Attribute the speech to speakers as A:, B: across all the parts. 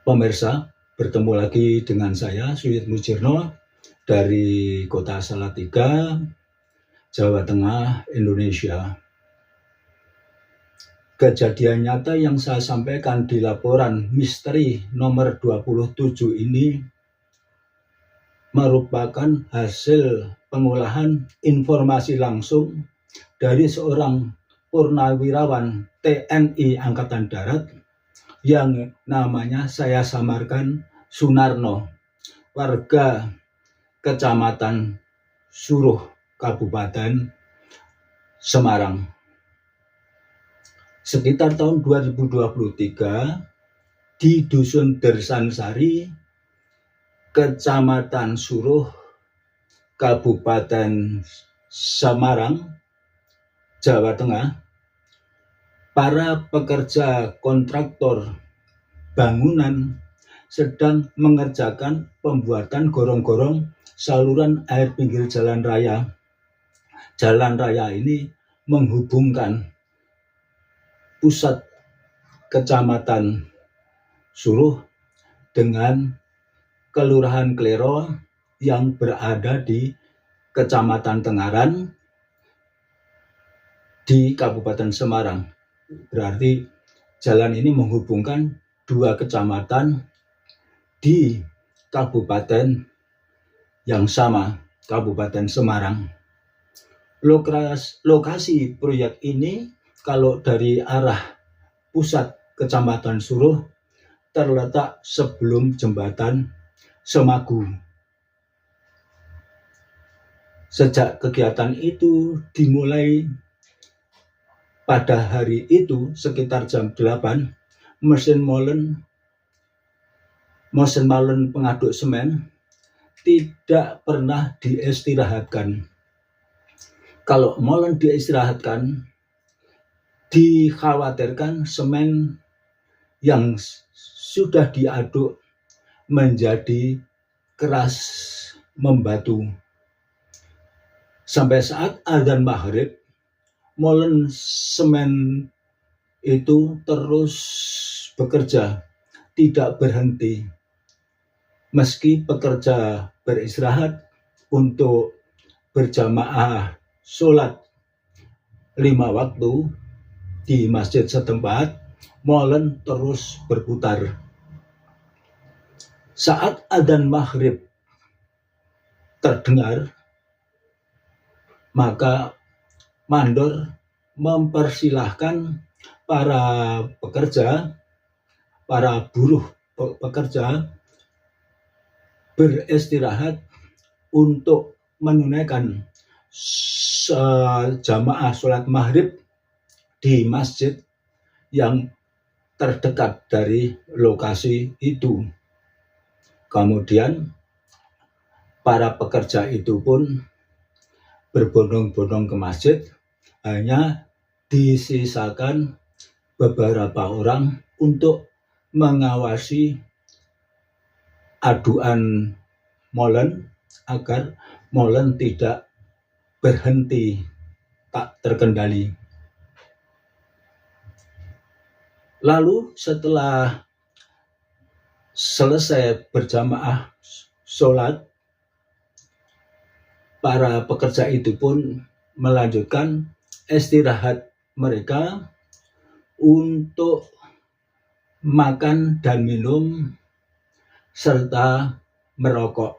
A: Pemirsa, bertemu lagi dengan saya Suyit Mujirno dari Kota Salatiga, Jawa Tengah, Indonesia. Kejadian nyata yang saya sampaikan di laporan misteri nomor 27 ini merupakan hasil pengolahan informasi langsung dari seorang purnawirawan TNI Angkatan Darat yang namanya saya samarkan Sunarno, warga Kecamatan Suruh, Kabupaten Semarang. Sekitar tahun 2023 di Dusun Dersansari, Kecamatan Suruh, Kabupaten Semarang, Jawa Tengah, para pekerja kontraktor bangunan sedang mengerjakan pembuatan gorong-gorong saluran air pinggir jalan raya. Jalan raya ini menghubungkan pusat Kecamatan Suruh dengan Kelurahan Klero yang berada di Kecamatan Tengaran di Kabupaten Semarang. Berarti jalan ini menghubungkan dua kecamatan di kabupaten yang sama, Kabupaten Semarang. Lokasi proyek ini kalau dari arah pusat Kecamatan Suruh terletak sebelum jembatan Semagu. Sejak kegiatan itu dimulai pada hari itu sekitar jam 8, mesin molen pengaduk semen tidak pernah diistirahatkan. Kalau molen diistirahatkan, dikhawatirkan semen yang sudah diaduk menjadi keras, membatu. Sampai saat adzan maghrib, molen semen itu terus bekerja, tidak berhenti. Meski pekerja beristirahat untuk berjamaah sholat 5 waktu di masjid setempat, molen terus berputar. Saat adzan maghrib terdengar, maka mandor mempersilahkan para pekerja, para buruh pekerja beristirahat untuk menunaikan jamaah sholat maghrib di masjid yang terdekat dari lokasi itu. Kemudian para pekerja itu pun berbondong-bondong ke masjid, hanya disisakan beberapa orang untuk mengawasi aduan molen agar molen tidak berhenti, tak terkendali. Lalu setelah selesai berjamaah sholat, para pekerja itu pun melanjutkan istirahat mereka untuk makan dan minum serta merokok.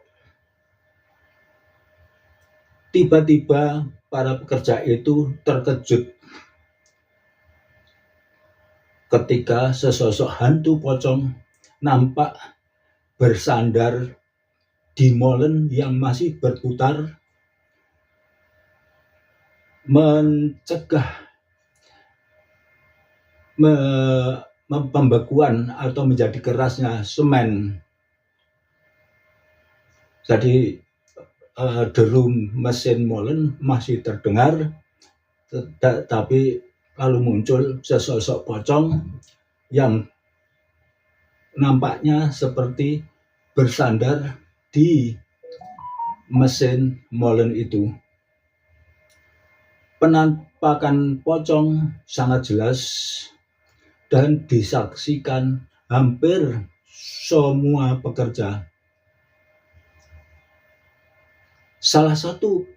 A: Tiba-tiba para pekerja itu terkejut ketika sesosok hantu pocong nampak bersandar di molen yang masih berputar, mencegah pembekuan atau menjadi kerasnya semen. Jadi deru mesin molen masih terdengar, tapi lalu muncul sesosok pocong yang nampaknya seperti bersandar di mesin molen itu. Penampakan pocong sangat jelas dan disaksikan hampir semua pekerja. Salah satu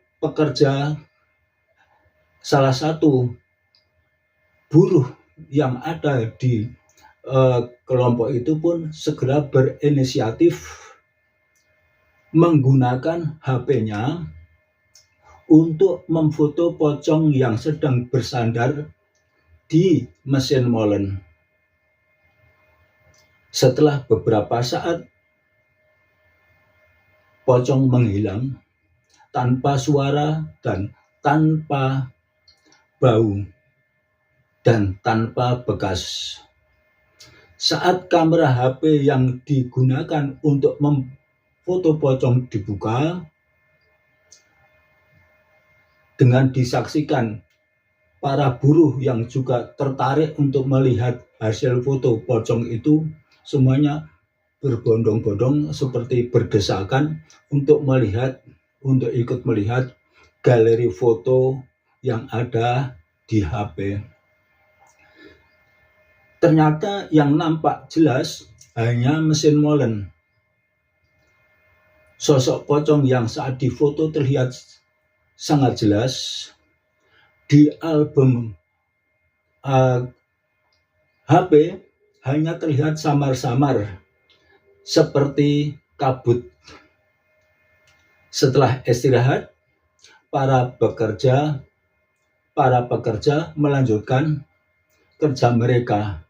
A: buruh yang ada di kelompok itu pun segera berinisiatif menggunakan HP-nya untuk memfoto pocong yang sedang bersandar di mesin molen. Setelah beberapa saat, pocong menghilang tanpa suara dan tanpa bau dan tanpa bekas. Saat kamera HP yang digunakan untuk memfoto pocong dibuka, dengan disaksikan para buruh yang juga tertarik untuk melihat hasil foto pocong itu, semuanya berbondong-bondong seperti berdesakan untuk ikut melihat galeri foto yang ada di HP. Ternyata yang nampak jelas hanya mesin molen. Sosok pocong yang saat difoto terlihat sangat jelas. Di album HP hanya terlihat samar-samar seperti kabut. Setelah istirahat, para pekerja melanjutkan kerja mereka.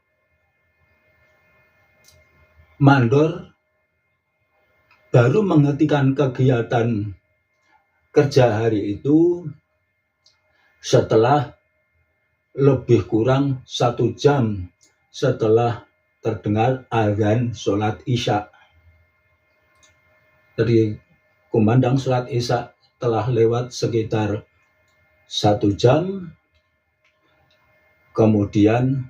A: Mandor baru menghentikan kegiatan kerja hari itu setelah lebih kurang 1 jam setelah terdengar azan sholat isya. Jadi kumandang sholat isya telah lewat sekitar 1 jam, kemudian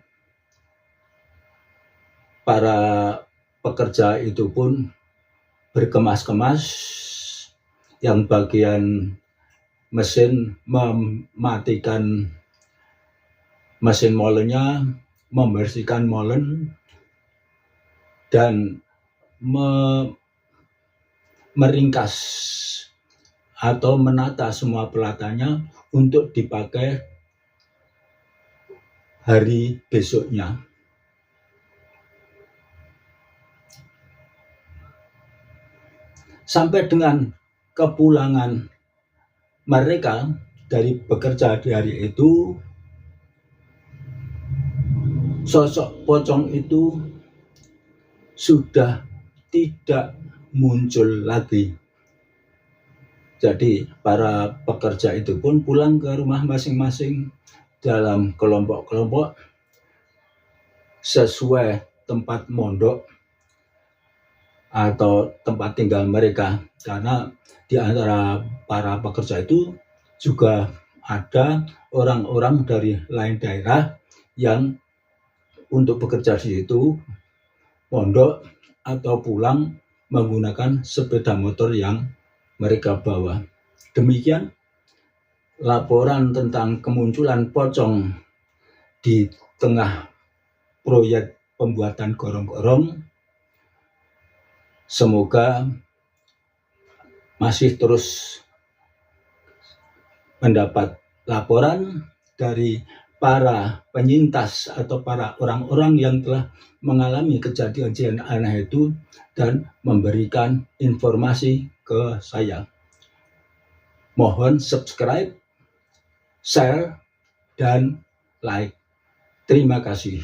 A: para pekerja itu pun berkemas-kemas, yang bagian mesin mematikan mesin molennya, membersihkan molen, dan meringkas atau menata semua peralatannya untuk dipakai hari besoknya. Sampai dengan kepulangan mereka dari bekerja di hari itu, sosok pocong itu sudah tidak muncul lagi. Jadi para pekerja itu pun pulang ke rumah masing-masing dalam kelompok-kelompok sesuai tempat mondok atau tempat tinggal mereka, karena di antara para pekerja itu juga ada orang-orang dari lain daerah yang untuk bekerja di situ mondok atau pulang menggunakan sepeda motor yang mereka bawa. Demikian laporan tentang kemunculan pocong di tengah proyek pembuatan gorong-gorong. Semoga masih terus mendapat laporan dari para penyintas atau para orang-orang yang telah mengalami kejadian aneh itu dan memberikan informasi ke saya. Mohon subscribe, share, dan like. Terima kasih.